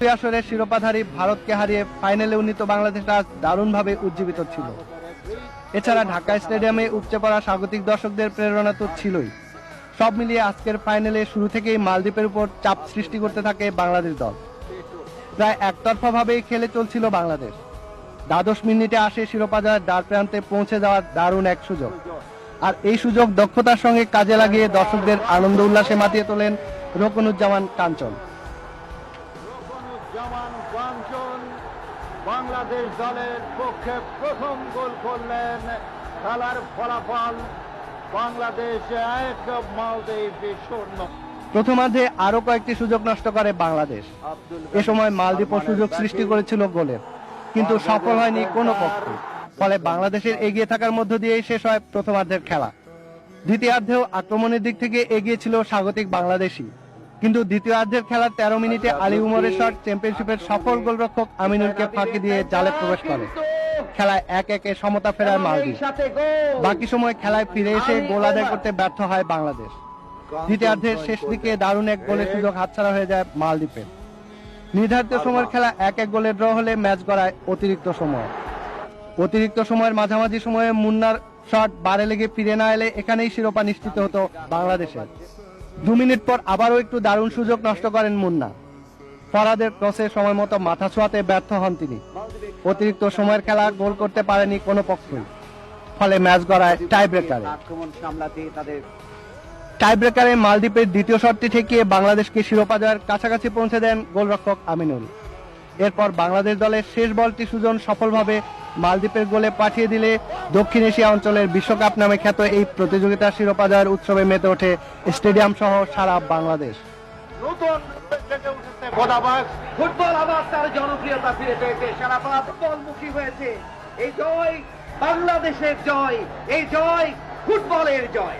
আসরের শিরোপাধারী ভারতকে হারিয়ে ফাইনালে উন্নীত বাংলাদেশ আজ দারুণভাবে উজ্জীবিত ছিল। এছাড়া ঢাকা স্টেডিয়ামে উপচে পড়া স্বাগতিক দর্শকদের প্রেরণা তো ছিলই। সব মিলিয়ে আজকের ফাইনালে শুরু থেকেই মালদ্বীপের উপর চাপ সৃষ্টি করতে থাকে বাংলাদেশ দল। প্রায় একতরফাভাবেই খেলে চলছিল বাংলাদেশ। দ্বাদশ মিনিটে আসে শিরোপা জয়ের দ্বার প্রান্তে পৌঁছে যাওয়ার দারুণ এক সুযোগ, আর এই সুযোগ দক্ষতার সঙ্গে কাজে লাগিয়ে দর্শকদের আনন্দ উল্লাসে মাতিয়ে তোলেন রোকনুজ্জামান কাঞ্চন। বাংলাদেশ দলের পক্ষে প্রথম গোল করলেন। খেলার ফলাফল বাংলাদেশ 1, মালদ্বীপ 0। প্রথমার্ধে আরো কয়েকটি সুযোগ নষ্ট করে বাংলাদেশ। এ সময় মালদ্বীপও সুযোগ সৃষ্টি করেছিল গোলের, কিন্তু সফল হয়নি কোনো পক্ষ। ফলে বাংলাদেশের এগিয়ে থাকার মধ্য দিয়েই শেষ হয় প্রথমার্ধের খেলা। দ্বিতীয়ার্ধেও আক্রমণের দিক থেকে এগিয়ে ছিল স্বাগতিক বাংলাদেশই, কিন্তু দ্বিতীয়ার্ধের খেলার 13 মিনিটে আলী উমরের শট চ্যাম্পিয়নশিপের সফল গোলরক্ষক আমিনুলকে ফাঁকি দিয়ে জালে প্রবেশ করে। খেলায় 1-1 সমতা ফেরায় মালদ্বীপ। বাকি সময় খেলায় ফিরে এসে গোল আদায় করতে ব্যর্থ হয় বাংলাদেশ। দ্বিতীয়ার্ধের শেষ দিকে দারুণ এক গোলের সুযোগ হাতছাড়া হয়ে যায় মালদ্বীপের। নির্ধারিত সময়ের খেলা 1-1 গোলের ড্র হলে ম্যাচ গড়ায় অতিরিক্ত সময়। অতিরিক্ত সময়ের মাঝামাঝি সময়ে মুন্নার শট বারে লেগে ফিরে না এলে এখানেই শিরোপা নিশ্চিত হতো বাংলাদেশের। 2 মিনিট পর আবারও একটু দারুণ সুযোগ নষ্ট করেন মুন্না। ফরহাদের ক্রসে সময় মতো মাথা ছোঁয়াতে ব্যর্থ হন তিনি। অতিরিক্ত সময়ের খেলা গোল করতে পারেনি কোনো পক্ষই, ফলে ম্যাচ গড়ায় টাইব্রেকারে মালদ্বীপের দ্বিতীয় শটটি ঠেকিয়ে বাংলাদেশকে শিরোপা জয়ের কাছাকাছি পৌঁছে দেন গোলরক্ষক আমিনুল। এরপর বাংলাদেশ দলের শেষ বলটি সুজন সফলভাবে মালদ্বীপের গোলে পাঠিয়ে দিলে দক্ষিণ এশিয়া অঞ্চলের বিশ্বকাপ নামে খ্যাত এই প্রতিযোগিতার শিরোপা জয়ের উৎসবে মেতে ওঠে স্টেডিয়াম সহ সারা বাংলাদেশ। ফুটবল আবার তার জনপ্রিয়তা ফিরে পেয়েছে, সারা ফুটবলমুখী হয়েছে। এই জয় বাংলাদেশের জয়, এই জয় ফুটবলের জয়।